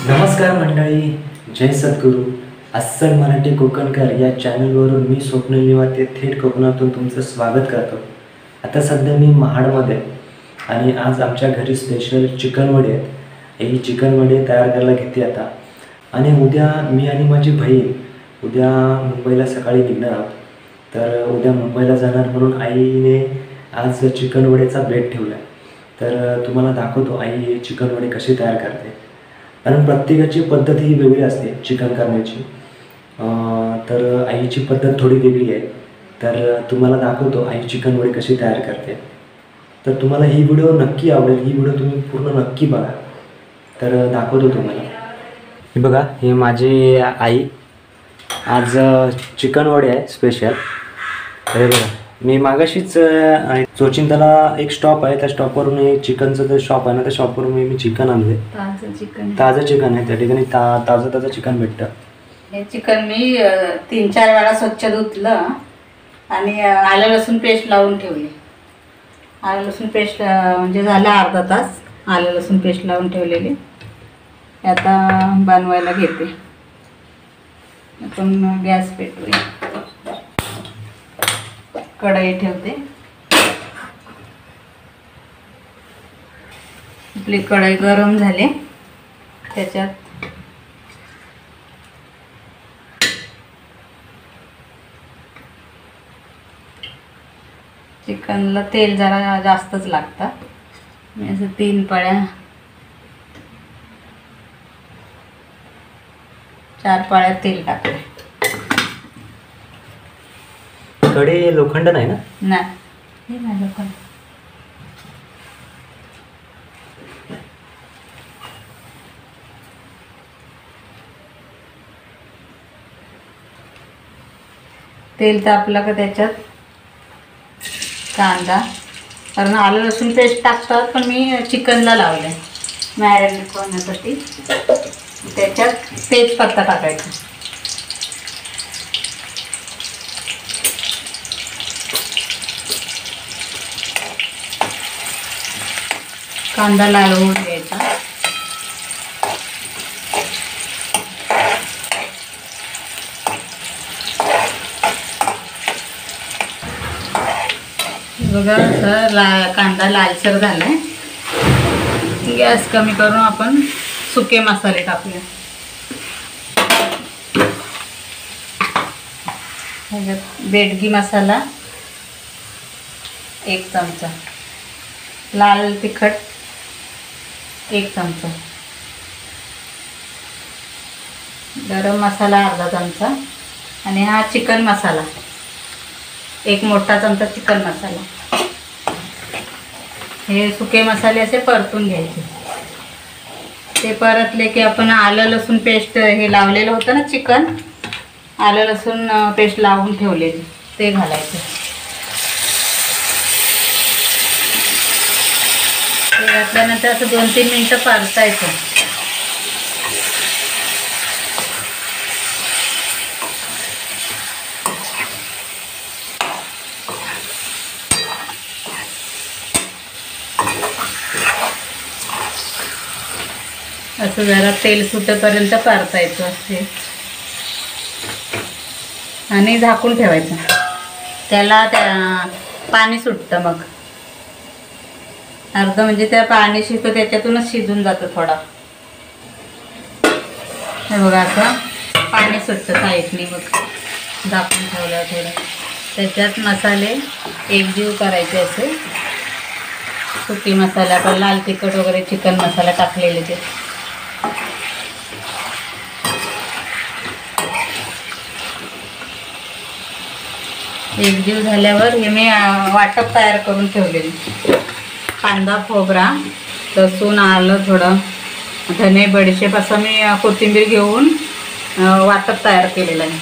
नमस्कार मंडळी, जय सद्गुरू. अस्सल मराठी कोकणकर या चॅनलवरून मी स्वप्नील निवाते थेट कोकणातून तुमचं स्वागत करतो. आता सध्या मी महाडमध्ये आणि आज आमच्या घरी स्पेशल चिकन वडे आहेत. ही चिकन वडे तयार करायला घेते आता. आणि उद्या मी आणि माझी बहीण उद्या मुंबईला सकाळी निघणार आहोत. तर उद्या मुंबईला जाणार म्हणून आईने आज चिकन वडेचा बेत ठेवला. तर तुम्हाला दाखवतो आई चिकन वडे कशी तयार करते. कारण प्रत्येकाची पद्धत ही वेगळी असते चिकन करण्याची. तर आईची पद्धत थोडी वेगळी आहे. तर तुम्हाला दाखवतो आई चिकन वडे कशी तयार करते. तर तुम्हाला ही व्हिडिओ नक्की आवडेल. ही व्हिडिओ तुम्ही पूर्ण नक्की बघा. तर दाखवतो तुम्हाला. हे बघा, हे माझी आई आज चिकन वडे आहे स्पेशल. हे बघा, मी मागाशीच चोचिंताला एक स्टॉप आहे, त्या स्टॉपवरून हे चिकनचं जे शॉप आहे ना, त्या शॉपवरून मी चिकन आणले. ताजं चिकन आहे त्या ठिकाणी. ताजं चिकन भेटतं. हे चिकन मी 3-4 वेळा स्वच्छ धुतलं आणि आलं लसूण पेस्ट लावून ठेवली. आलं लसूण पेस्ट म्हणजे झालं अर्धा तास आलं लसूण पेस्ट लावून ठेवलेली. आता बनवायला घेते. आपण गॅस पेटवूया, कढई ठेवते. आपली कढई गरम झाली. त्याच्यात चिकनला तेल जरा जास्तच लागतं. मी असं 3 पळ्या 4 पळ्या तेल टाकले. कढई लोखंड नाही ना? नाही, हे नाही लोखंड. तेल तापलं का त्याच्यात कांदा, कारण आलं लसूण पेस्ट टाकतात पण मी चिकनला लावले मॅरिनेट होण्यासाठी. त्याच्यात तेजपत्ता टाकायचा. कांदा लाल होऊन द्यायचा. बघा, कांदा लालसर झालाय. गॅस कमी करून आपण सुके मसाले टाकूया. ह्याच्यात बेडगी मसाला 1 चमचा, लाल तिखट 1 चमचा, गरम मसाला अर्धा चमचा आणि हा चिकन मसाला 1 मोठा चमचा चिकन मसाला. हे सुके मसाले असे परतून घ्यायचे. ते परतले की आपण आलं लसूण पेस्ट हे लावलेलं होतं ना, चिकन आलं लसूण पेस्ट लावून ठेवलेली ते घालायचं. ते घातल्यानंतर असं 2-3 मिनटं परतायचं. असं जरा तेल सुटेपर्यंत परतायचं असते आणि झाकून ठेवायचं. त्याला पाणी सुटतं. मग अर्ध म्हणजे त्या पाणी शिजतं त्याच्यातूनच शिजून जातं थोडा. हे बघा, असं पाणी सुटतं साईडनी. मग झाकून ठेवल्यावर थोडं त्याच्यात मसाले एकजीव करायचे. असे सुकी मसाले आपण लाल तिखट वगैरे चिकन मसाला टाकलेले ते एकजीव झाल्यावर हे मी वाटप तयार करून ठेवलेली. कांदा, खोबरा, लसूण, आलं, थोडं धने, बडीशेप असं मी कोथिंबीर घेऊन वाटप तयार केलेलं आहे.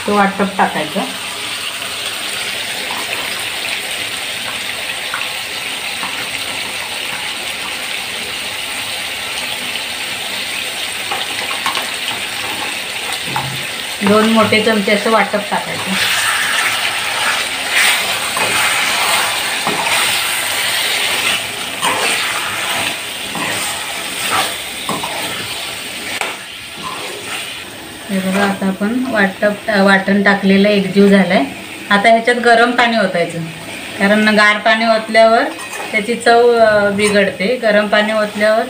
तो वाटप टाकायचा. दोन मोठे चमचे असं वाटप टाकायचं. हे बघा आता आपण वाटण टाकलेलं एकजीव झालाय. आता ह्याच्यात गरम पाणी ओतायचं, कारण गार पाणी ओतल्यावर त्याची चव बिघडते. गरम पाणी ओतल्यावर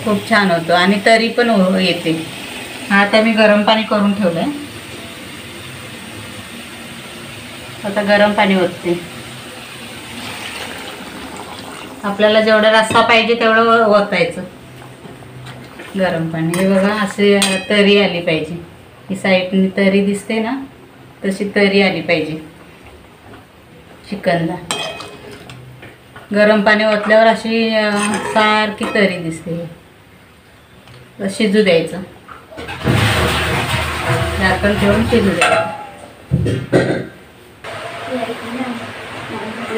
खूप छान होतं आणि तरी पण येते. आता मी गरम पाणी करून ठेवलंय. आता गरम पाणी ओतते. आपल्याला जेवढा रस्सा पाहिजे तेवढं ओतायचं गरम पाणी. हे बघा असे तरी आली पाहिजे. ही साईडनी तरी दिसते ना, तशी तरी आली पाहिजे चिकनला. गरम पाणी ओतल्यावर अशी सारखी तरी दिसते. शिजू द्यायचं, झाकण ठेवून शिजू द्यायचं.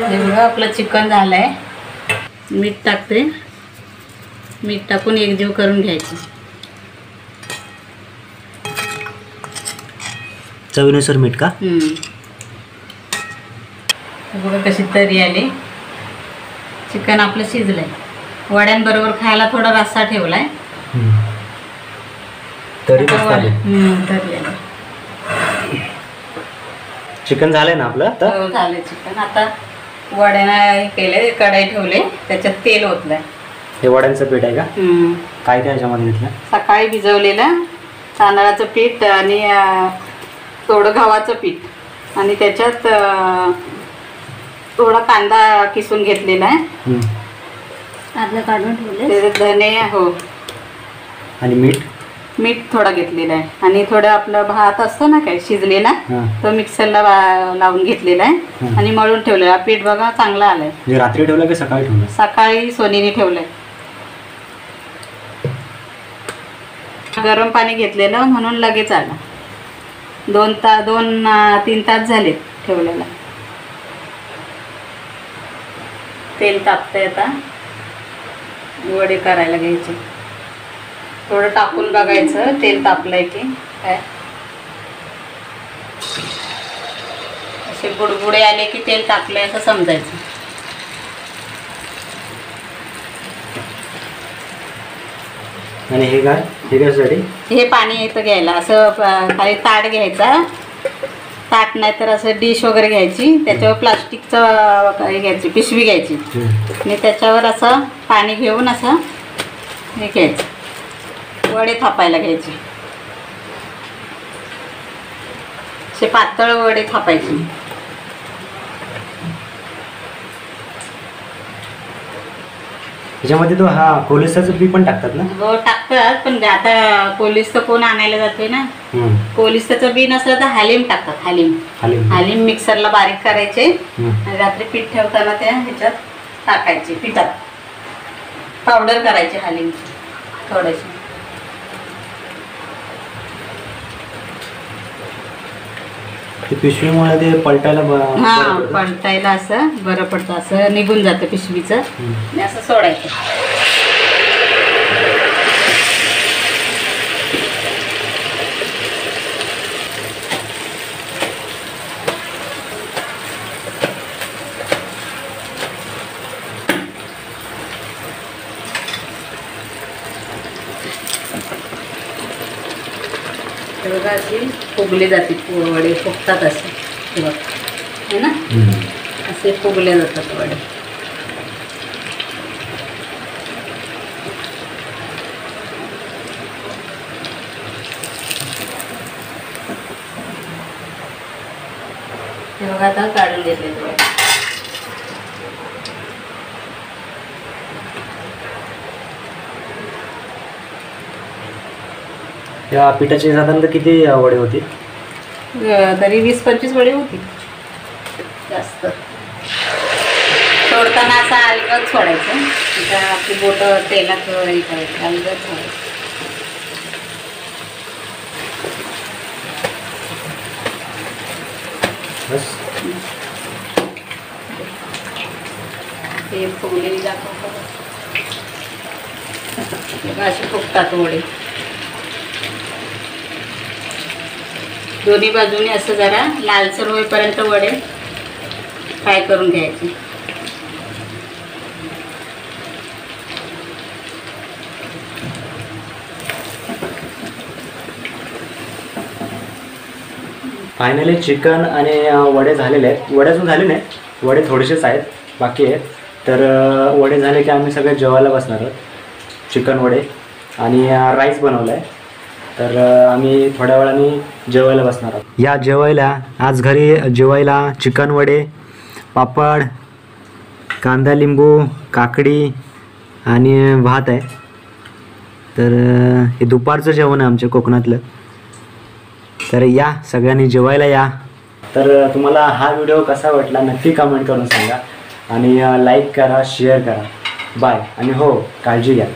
हे बघा आपलं चिकन झालंय. मीठ टाकते. मीठ टाकून एकजीव करून घ्यायचं. चवीनुसार मीठ का? बघा कशी तरी आली. चिकन आपलं शिजलंय. वड्यांबरोबर खायला थोडा रस्सा ठेवलाय. तरी मस्त आले. तरी आले. चिकन झालंय ना आपलं आता? हो झालंय चिकन. आता वड्याना हे केले, कढाई ठेवले, त्याच्यात तेल ओतलंय. हे वड्यांचं पीठ आहे का? काय काय याच्यामध्ये घेतलं? सकाळी भिजवलेलं तांदळाचं पीठ आणि थोडं गव्हाचं पीठ आणि त्याच्यात थोडा कांदा किसून घेतलेला आहे. आपलं काढून ठेवले. त्याच्यात धने हो आणि मीठ थोडा घेतलेला आहे. आणि थोडं आपलं भात असतो ना काय शिजलेला, तो मिक्सरला लावून घेतलेला आहे आणि मळून ठेवलेला. पीठ बघा चांगला आलाय. रात्री ठेवलं की सकाळी ठेवलं? सकाळी सोनीने ठेवलंय. गरम पाणी घेतलेलं म्हणून लगेच आला. 2-3 तास झाले ठेवलेला. तेल तापतंय. आता वडे करायला घ्यायचे. थोडं टाकून बघायचं तेल तापलंय की काय. असे बुडबुडे आले की तेल तापलंय असं समजायचं. आणि हे काय? हे कशासाठी? हे पाणी येतं घ्यायला. असं खाली ताट घ्यायचा. ताट नाही तर असं डिश वगैरे घ्यायची, त्याच्यावर प्लास्टिकचं हे घ्यायची, पिशवी घ्यायची आणि त्याच्यावर असं पाणी घेऊन असं हे घ्यायचं. वडे थापायला घ्यायचे. असे पातळ वडे थापायचे. त्याच्यामध्ये तो हा कोलिसाचं बी पण टाकतात ना? हो टाकतात, पण आता कोलिस तर कोण आणायला जातोय ना. कोलिसाचं बी नसलं तर हालीम टाकतात. हालीम मिक्सरला बारीक करायचे आणि रात्री पीठ ठेवताना त्या ह्याच्यात टाकायचे. पिठात पावडर करायची हालीम थोडीशी. पिशवीमुळे ते पलटायला पलटायला असं बरं पडतं. असं निघून जातं पिशवीचं आणि असं सोडायचं. बघा अशी फुगले जाते. वडे फुगतात असे बघ है ना, असे फुगले जातात वडे. हे बघा आता काढून घेतले वडे. या पिठाची साधारणतः किती वडे होती? तरी 20-25 वडे होती. जास्त सोडताना असं अलगद सोडायचं. आता आपली बोटं तेलात हे करायचं, अलगद सोडायचं. बस ते फुगलेली दाखवतो. असे फुगतात वडे. दोन्ही बाजूने असं जरा लालसर होईपर्यंत वडे फ्राय करून घ्यायचे. फायनली चिकन आणि वडे झालेले आहेत. वडे अजून झाले नाही, वडे थोडेसेच आहेत, बाकी आहेत. तर वडे झाले की आम्ही सगळे जेवायला बसणार आहोत. चिकन वडे आणि राईस बनवला आहे. तर आम्ही थोड्या वेळाने जेवायला बसणार आहोत. या जेवायला आज घरी जेवायला चिकन वडे, पापड, कांदा लिंबू, काकडी आणि भात आहे. तर हे दुपारचं जेवण आहे आमच्या कोकणातलं. तर या सगळ्यांनी जेवायला या. तर तुम्हाला हा व्हिडिओ कसा वाटला नक्की कमेंट करून सांगा आणि लाईक करा, शेअर करा. बाय आणि हो, काळजी घ्या.